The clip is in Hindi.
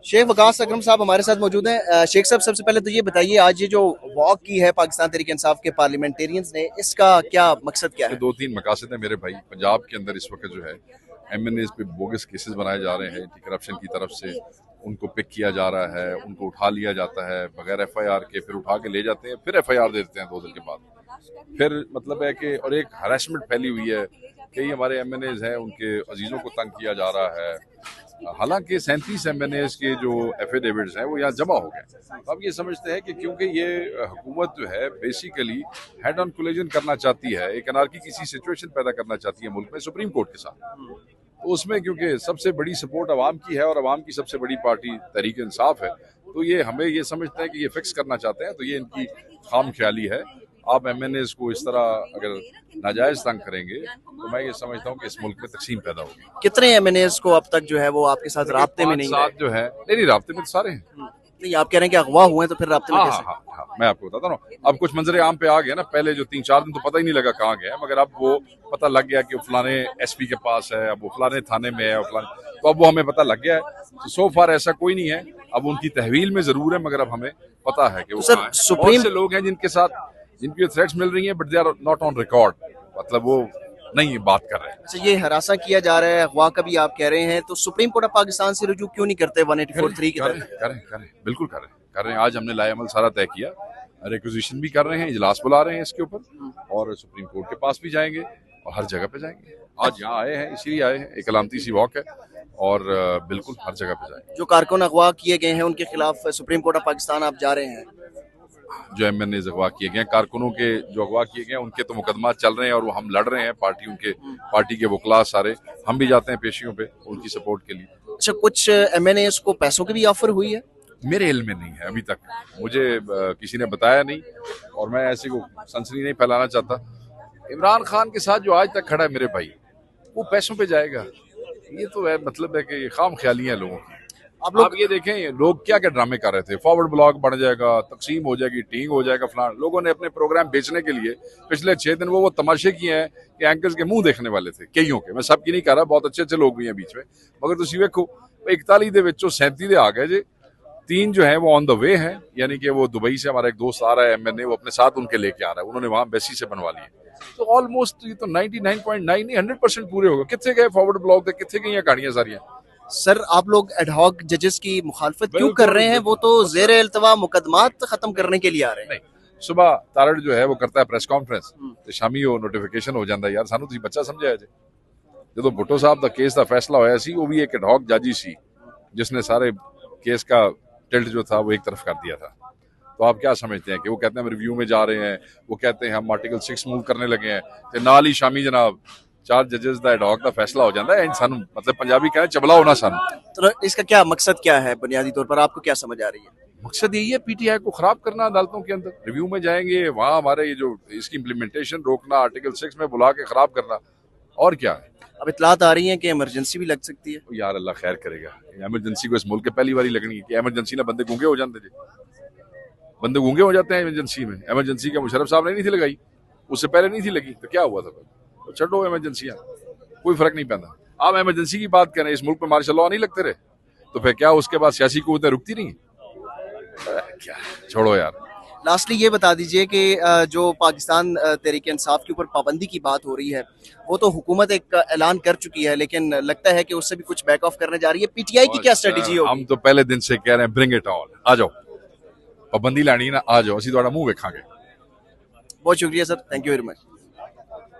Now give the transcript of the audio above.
शेख वकास अकरम साहब हमारे साथ मौजूद हैं। शेख साहब, सबसे पहले तो ये बताइए, आज ये जो वॉक की है पाकिस्तान तहरीक इंसाफ के पार्लियामेंटेरियंस ने, इसका क्या मकसद क्या के है? दो तीन मकासद है मेरे भाई। पंजाब के अंदर इस वक्त जो है एमएनए पे बोगस केसेस बनाए जा रहे हैं एंटी करप्शन की तरफ से। उनको पिक किया जा रहा है, उनको उठा लिया जाता है बगैर एफआईआर के, फिर उठा के ले जाते हैं, फिर एफआईआर दे देते हैं 2 दिन के बाद। फिर मतलब है कि और एक हरासमेंट फैली हुई है, कई हमारे एमएनए हैं उनके अजीजों को तंग किया जा रहा है। हालांकि 37 एमएनए के जो एफिडेविट्स हैं वो यहाँ जमा हो गए। तो अब ये समझते हैं कि क्योंकि ये हुकूमत जो है बेसिकली हेड ऑन कोलिजन करना चाहती है, एक अनार्की की सी सिचुएशन पैदा करना चाहती है मुल्क में सुप्रीम कोर्ट के साथ। तो उसमें क्योंकि सबसे बड़ी सपोर्ट अवाम की है और अवाम की सबसे बड़ी पार्टी तहरीक इंसाफ है, तो ये हमें ये समझते हैं कि ये फिक्स करना चाहते हैं। तो ये इनकी खाम ख्याली है। आप एमएनए को इस तरह अगर नाजायज तंग करेंगे तो मैं ये समझता हूँ कि इस मुल्क में तकसीम पैदा होगी। कितने एमएनएस को अब तक जो है वो आपके साथ राब्ते में नहीं साथ जो है नहीं राब्ते में तो सारे हैं। नहीं, आप कह रहे हैं कि अगवा हुए हैं, तो फिर राब्ते में हाँ कैसे? हाँ हाँ हाँ, मैं आपको बताता हूँ। अब कुछ मंजरे आम पे आ गए ना, पहले जो 3-4 दिन तो पता ही नहीं लगा कहाँ गया, मगर अब वो पता लग गया कि वो फलाने एसपी के पास है, अब वो फलाने थाने में है, तो अब वो हमें पता लग गया है। तो सो फार ऐसा कोई नहीं है, अब उनकी तहवील में जरूर है, मगर अब हमें पता है कि वो तो कहाँ सर है। बहुत से लोग हैं जिनके साथ जिनकी थ्रेट्स मिल रही हैं, but they are not on record, मतलब वो नहीं बात कर रहे हैं। अच्छा, ये हरासा किया जा रहा है, अगवा का भी आप कह रहे हैं, तो सुप्रीम कोर्ट ऑफ पाकिस्तान से रुजू क्यों नहीं करते 184(3) की तरफ? करें बिल्कुल कर रहे हैं। आज हमने लाए अमल सारा तय किया, रिक्विजिशन भी कर रहे हैं, इजलास बुला रहे हैं इसके ऊपर, और सुप्रीम कोर्ट के पास भी जाएंगे और हर जगह पे जाएंगे। आज यहाँ आए हैं, इसीलिए आए हैं, एक अलामती सी वॉक है, और बिल्कुल हर जगह पे जाएंगे। जो कारकुन अगवा किए गए हैं उनके खिलाफ सुप्रीम कोर्ट ऑफ पाकिस्तान आप जा रहे हैं? जो एमएनए अगवा किए गए, कारकुनों के जो अगवा किए गए, उनके तो मुकदमा चल रहे हैं और वो हम लड़ रहे हैं, पार्टी के वकला सारे, हम भी जाते हैं पेशियों पे उनकी सपोर्ट के लिए। अच्छा, कुछ एमएनएस को पैसों की भी ऑफर हुई है? मेरे इल्म में नहीं है अभी तक, मुझे किसी ने बताया नहीं, और मैं ऐसी को सनसनी नहीं फैलाना चाहता। इमरान खान के साथ जो आज तक खड़ा है मेरे भाई, वो पैसों पे जाएगा? ये तो है, मतलब है कि खाम ख्यालियां लोगों की। आप ये देखें लोग क्या क्या ड्रामे कर रहे थे, फॉरवर्ड ब्लॉक बन जाएगा, तकसीम हो जाएगी, टींग हो जाएगा, फलान। लोगों ने अपने प्रोग्राम बेचने के लिए पिछले 6 दिन वो तमाशे किए हैं कि एंकर्स के मुंह देखने वाले थे, कईयों के, मैं सबकी नहीं कर रहा, बहुत अच्छे अच्छे लोग भी हैं बीच में, मगर तुसी वेखो 41 ਦੇ ਵਿੱਚੋਂ 37 आ गए जे, 3 जो है वो ऑन द वे है, यानी कि वो दुबई से हमारा एक दोस्त आ रहा है एमएनए, वो अपने साथ उनके लेके आ रहा है, उन्होंने वहां एम्बेसी से बनवा लिए। तो ऑलमोस्ट ये तो 99.9 नहीं 100% पूरे हो गए। कितने गए फॉरवर्ड ब्लॉक थे, कितने गई कहानियां सारियां। सर, आप लोग एडहॉक जजेस की मुखालफत क्यों कर रहे हैं? वो तो जेर इल्तवा मुकदमात खत्म करने के लिए आ रहे हैं। नहीं, सुबह तारड़ जो है वो करता है प्रेस कॉन्फ्रेंस, तो शामी वो नोटिफिकेशन हो जाता है। यार सानू तुसीं बच्चा समझाया जे, जो भुट्टो साहब का केस का फैसला होया सी, वो भी एक एडहॉक जज ही सी जिसने सारे केस का टिल्ट जो था वो एक तरफ कर दिया था। तो आप क्या समझते हैं कि वो कहते हैं हम रिव्यू में जा रहे हैं, वो कहते हैं हम आर्टिकल 6 मूव करने लगे हैं, तो नाल ही शामी जनाब 4 जजेस का एडहॉक का फैसला हो जाता है। सानू मतलब पंजाबी कहते चबला होना सानू। तो इसका क्या मकसद क्या है? बुनियादी तौर पर आपको क्या समझ आ रही है? मकसद यही है पीटीआई को खराब करना अदालतों के अंदर। रिव्यू में जाएंगे, वहां हमारे ये जो इसकी इम्प्लीमेंटेशन रोकना, आर्टिकल 6 में बुला के खराब करना, और क्या है। अब इतलात आ रही है कि इमरजेंसी भी लग सकती है। यार अल्लाह खैर करेगा, एमरजेंसी को इस मुल्क के पहली बारी लगनी है कि एमरजेंसी ना बंदे गूंगे हो जाते थे, बंदे गूंगे हो जाते हैं इमरजेंसी में। एमरजेंसी का मुशर्रफ साहब ने नहीं थी लगाई, उससे पहले नहीं थी लगी, तो क्या हुआ था? तो छो एमरजेंसियां, कोई फर्क नहीं पैदा। आप एमरजेंसी की बात करें, इस मुल्क में मार्शल लॉ नहीं लगते रहे, तो फिर क्या उसके बाद सियासी कुव्वतें रुकती नहीं? क्या, छोड़ो यार। लास्टली ये बता दीजिए कि जो पाकिस्तान तहरीक इंसाफ के ऊपर पाबंदी की बात हो रही है, वो तो हुकूमत एक ऐलान कर चुकी है, लेकिन लगता है कि उससे भी कुछ बैक ऑफ करने जा रही है। पीटीआई की क्या स्ट्रेटेजी होगी? हम तो पहले दिन से कह रहे हैं ब्रिंग इट ऑन, आ जाओ, पाबंदी लानी ना, आ जाओ, असि तुहाडा मुंह वेखांगे। बहुत शुक्रिया sir, thank you very much.